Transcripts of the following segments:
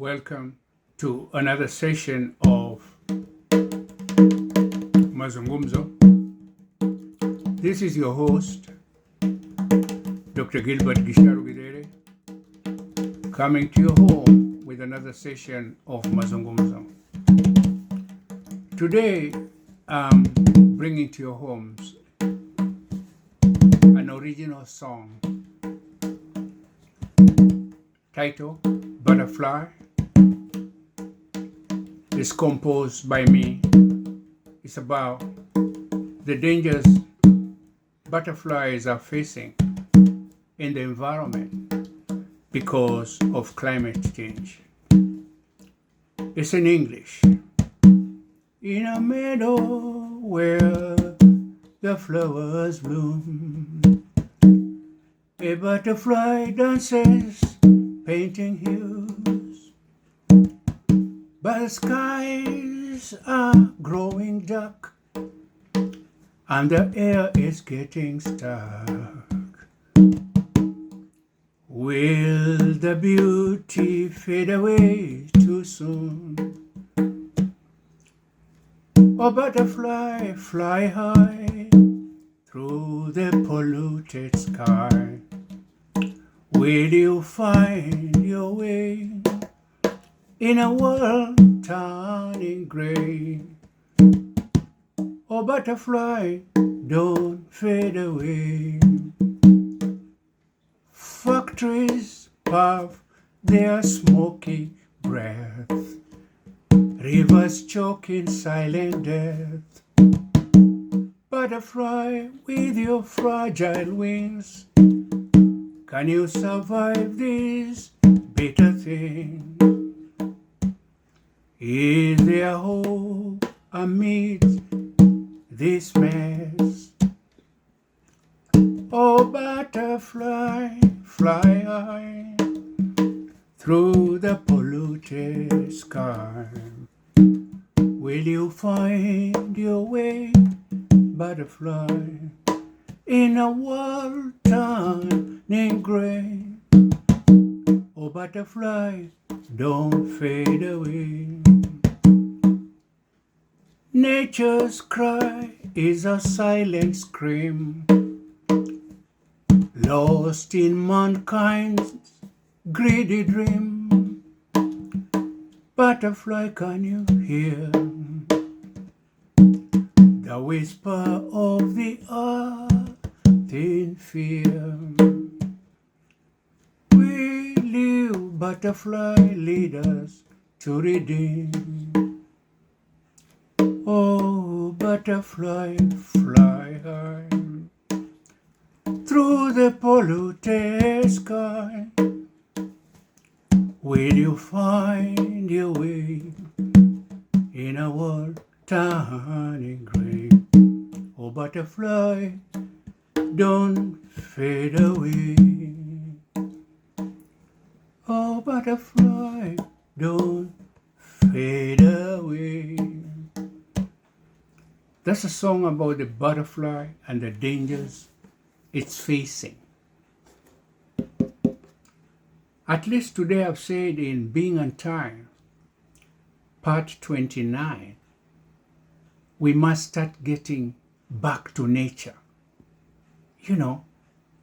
Welcome to another session of Mazungumzo. This is your host, Dr. Githere, coming to your home with another session of Mazungumzo. Today, I'm bringing to your homes an original song titled Butterfly. It's composed by me. It's about the dangers butterflies are facing in the environment because of climate change. It's in English. In a meadow where the flowers bloom, a butterfly dances, painting hues, but the skies are growing dark and the air is getting stuck. Will the beauty fade away too soon? Or butterfly fly high through the polluted sky? Will you find your way in a world turning gray? Oh, butterfly, don't fade away. Factories puff their smoky breath, rivers choke in silent death. Butterfly, with your fragile wings, can you survive this bitter thing? Is there hope amidst this mess? Oh, butterfly, fly high through the polluted sky. Will you find your way, butterfly, in a world turning gray? Oh, butterfly, don't fade away. Nature's cry is a silent scream, lost in mankind's greedy dream. Butterfly, can you hear the whisper of the earth in fear? Will you, butterfly, lead us to redeem? Oh, butterfly, fly high through the polluted sky. Will you find your way in a world turning gray? Oh, butterfly, don't fade away. Oh, butterfly, don't fade away. That's a song about the butterfly and the dangers it's facing. At least today I've said in Being on Time, part 29, we must start getting back to nature.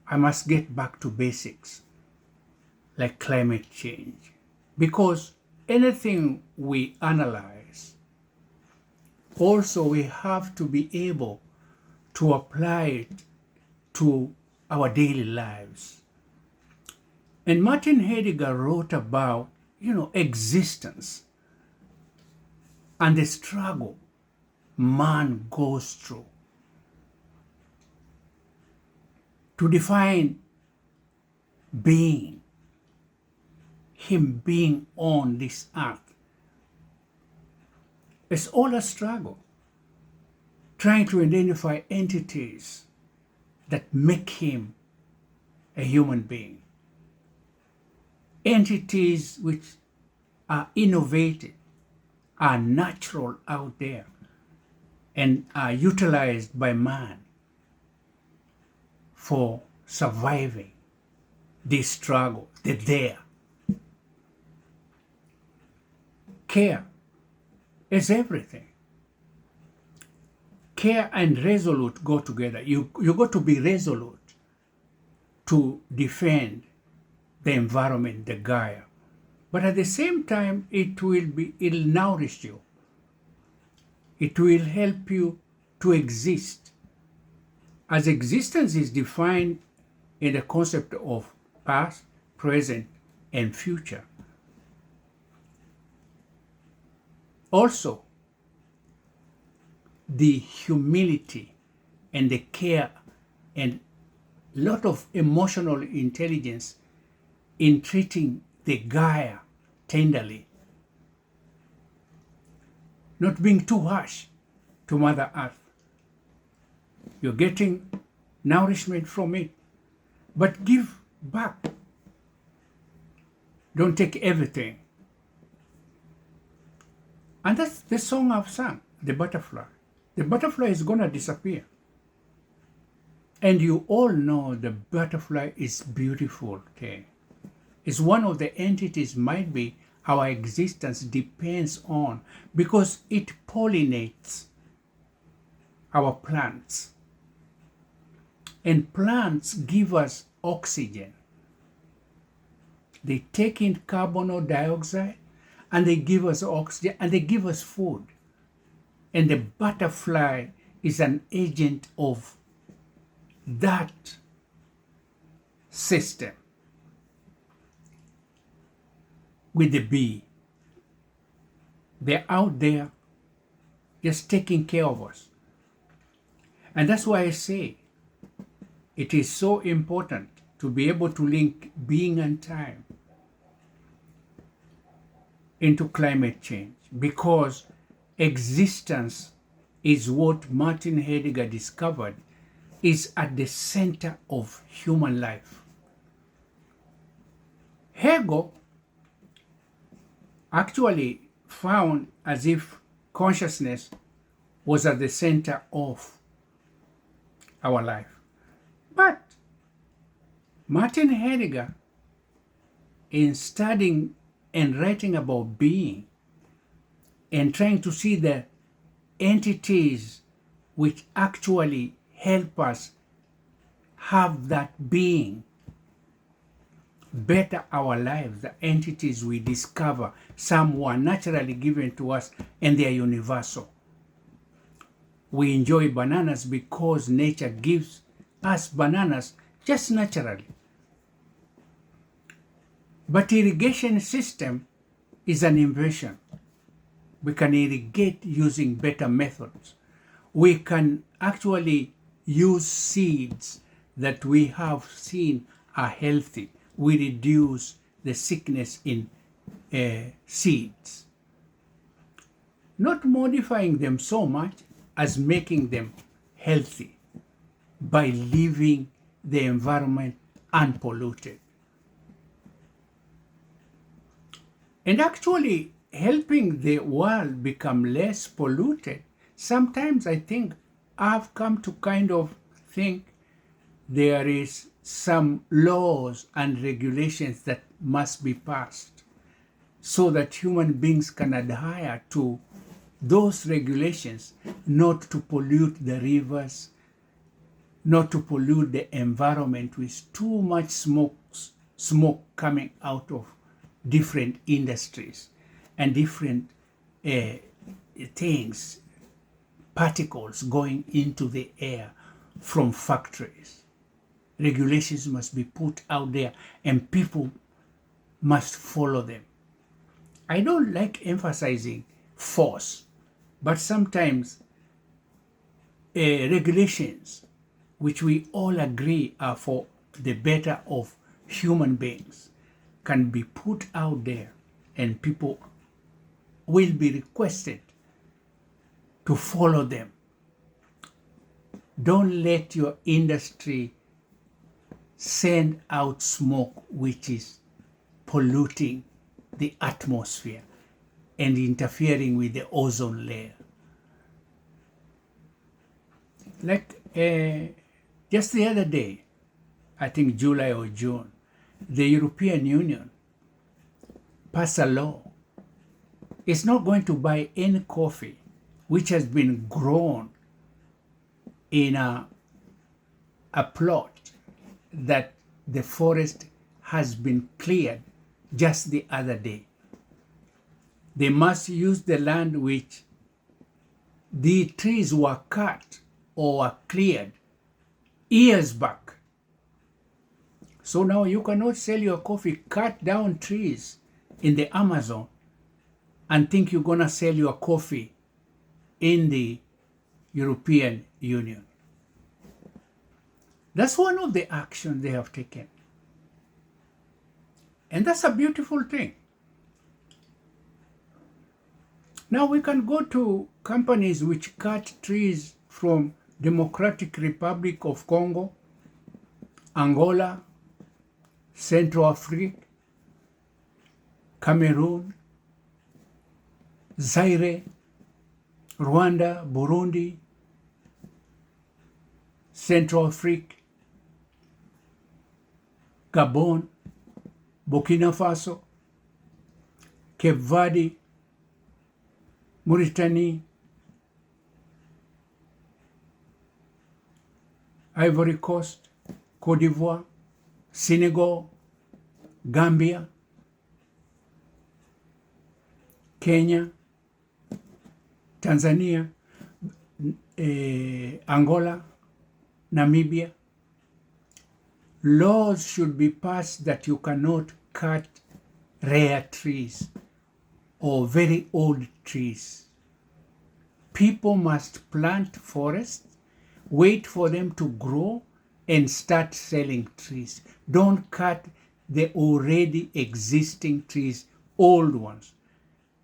I must get back to basics, like climate change. Because anything we analyze, also we have to be able to apply it to our daily lives. And Martin Heidegger wrote about, existence and the struggle man goes through to define being, him being on this earth. It's all a struggle, trying to identify entities that make him a human being. Entities which are innovative, are natural out there, and are utilized by man for surviving this struggle, the there. care is everything. Care and resolute go together. You got to be resolute to defend the environment, the Gaia. But at the same time, it'll nourish you. It will help you to exist. As existence is defined in the concept of past, present, and future. Also, the humility and the care and lot of emotional intelligence in treating the Gaia tenderly, not being too harsh to Mother Earth. You're getting nourishment from it, but give back. Don't take everything. And that's the song I've sung, the butterfly. The butterfly is going to disappear. And you all know the butterfly is beautiful, okay? It's one of the entities might be our existence depends on, because it pollinates our plants. And plants give us oxygen. They take in carbon dioxide and they give us oxygen and they give us food. And the butterfly is an agent of that system with the bee. They're out there just taking care of us. And that's why I say it is so important to be able to link being and time into climate change, because existence is what Martin Heidegger discovered is at the center of human life. Hegel actually found as if consciousness was at the center of our life. But Martin Heidegger, in studying and writing about being and trying to see the entities which actually help us have that being, better our lives, the entities we discover, some were naturally given to us and they are universal. We enjoy bananas because nature gives us bananas just naturally. But irrigation system is an invention. We can irrigate using better methods. We can actually use seeds that we have seen are healthy. We reduce the sickness in seeds. Not modifying them so much as making them healthy by leaving the environment unpolluted. And actually helping the world become less polluted. Sometimes I think I've come to kind of think there is some laws and regulations that must be passed so that human beings can adhere to those regulations, not to pollute the rivers, not to pollute the environment with too much smoke coming out of different industries and different things, particles going into the air from factories. Regulations must be put out there and people must follow them. I don't like emphasizing force, but sometimes regulations which we all agree are for the better of human beings can be put out there and people will be requested to follow them. Don't let your industry send out smoke which is polluting the atmosphere and interfering with the ozone layer. Like just the other day, I think July or June, the European Union passed a law is not going to buy any coffee which has been grown in a plot that the forest has been cleared just the other day. They must use the land which the trees were cut or were cleared years back. So now you cannot sell your coffee, cut down trees in the Amazon and think you're going to sell your coffee in the European Union. That's one of the actions they have taken. And that's a beautiful thing. Now we can go to companies which cut trees from Democratic Republic of Congo, Angola, Central Africa, Cameroon, Zaire, Rwanda, Burundi, Central Africa, Gabon, Burkina Faso, Cape Verde, Mauritania, Ivory Coast, Cote d'Ivoire, Senegal, Gambia, Kenya, Tanzania, Angola, Namibia. Laws should be passed that you cannot cut rare trees or very old trees. People must plant forests, wait for them to grow, and start selling trees. Don't cut the already existing trees, old ones.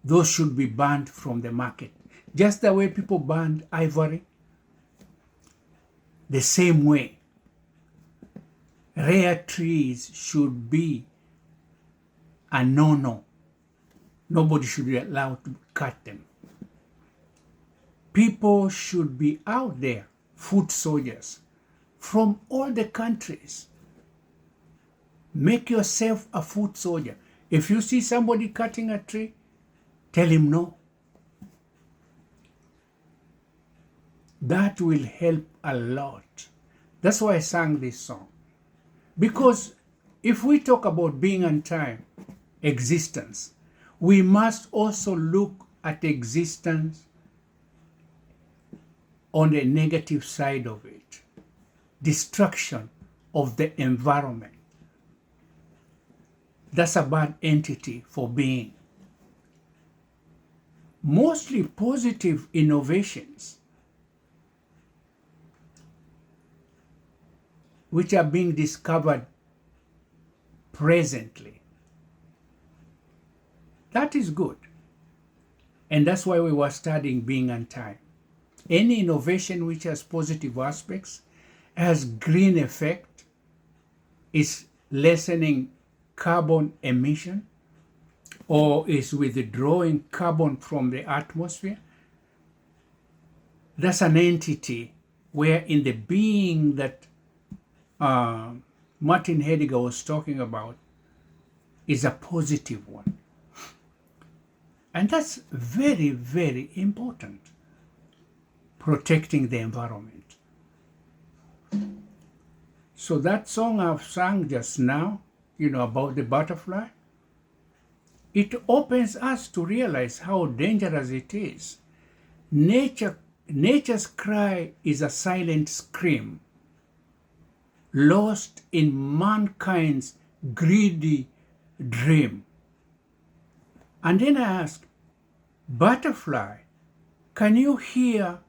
Those should be banned from the market. Just the way people banned ivory, the same way. Rare trees should be a no-no. Nobody should be allowed to cut them. People should be out there, foot soldiers, from all the countries. Make yourself a foot soldier. If you see somebody cutting a tree, tell him no. That will help a lot. That's why I sang this song. Because if we talk about being on time, existence, we must also look at existence on the negative side of it. Destruction of the environment. That's a bad entity for being. Mostly positive innovations which are being discovered presently. That is good. And that's why we were studying being on time. Any innovation which has positive aspects, has green effect, is lessening carbon emission, or is withdrawing carbon from the atmosphere, that's an entity where in the being that Martin Heidegger was talking about is a positive one. And that's very, very important, protecting the environment. So that song I've sung just now, about the butterfly, it opens us to realize how dangerous it is. Nature's cry is a silent scream, lost in mankind's greedy dream. And then I ask, butterfly, can you hear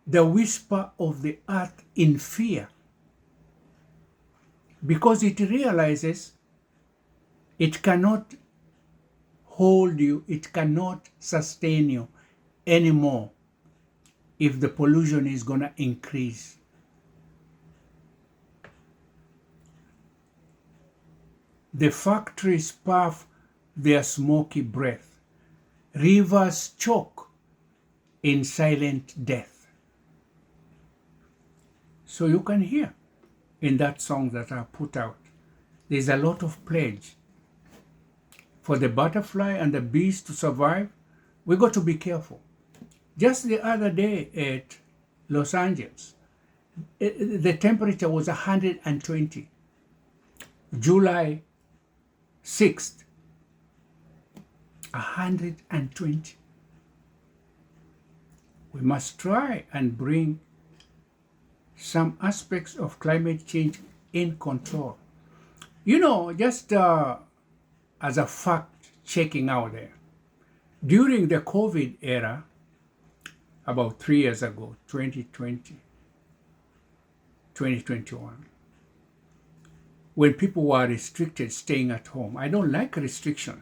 the whisper of the earth in fear? Because it realizes it cannot hold you, it cannot sustain you anymore if the pollution is going to increase. The factories puff their smoky breath. Rivers choke in silent death. So you can hear in that song that I put out, there's a lot of pledge for the butterfly and the bees to survive, We got to be careful. Just the other day at Los Angeles, the temperature was 120. July 6th, 120. We must try and bring some aspects of climate change in control. You know, just as a fact checking out there, during the COVID era, about 3 years ago, 2020, 2021, when people were restricted staying at home. I don't like restrictions.